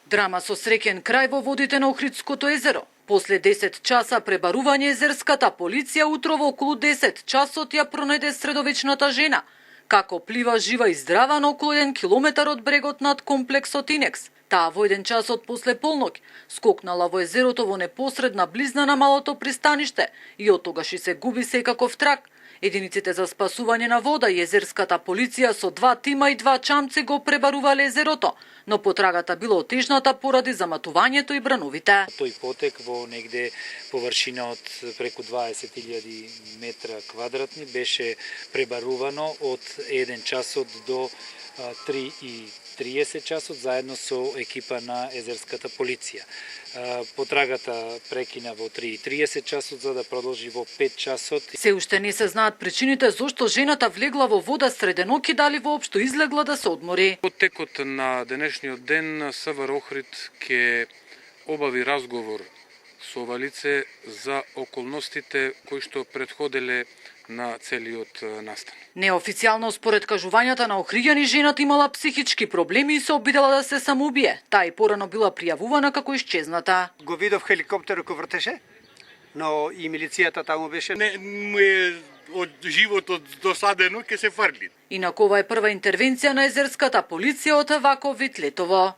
Драма со среќен крај во водите на Охридското езеро. После 10 часа пребарување езерската полиција утрово околу 10 часот ја пронајде средовечната жена, како плива жива и здрава на околу 1 километар од брегот над комплексот Инекс. Таа во 1 часот после полноќ скокнала во езерото во непосредна близна на малото пристаниште и од тогаш и се губи секаков траг. Единиците за спасување на вода и езерската полиција со 2 тима и 2 чамци го пребарувале езерото, но потрагата била отежната поради заматувањето и брановите. Тој потек во негде површина од преку 20.000 метра квадратни беше пребарувано од 1 часот до 3:30 часот заедно со екипа на езерската полиција. Потрагата прекина во 3:30 часот за да продолжи во 5 часот. Се уште не се знаат причините зошто жената влегла во вода среде ноќ и дали воопшто излегла да се одмори. Во текот на денешниот ден СВР Охрид ќе обави разговор со ова лице за околностите кои што претходеле на целиот настан. Неофицијално според кажувањата на охриѓани, жената имала психички проблеми и се обидела да се самоубие. Таа и порано била пријавувана како исчезната. Го видов хеликоптерот кој вртеше, но и милицијата таму беше. Не му е од животот досадено, ќе се фрли. Инаку ова е прва интервенција на езерската полиција од ваков вид летово.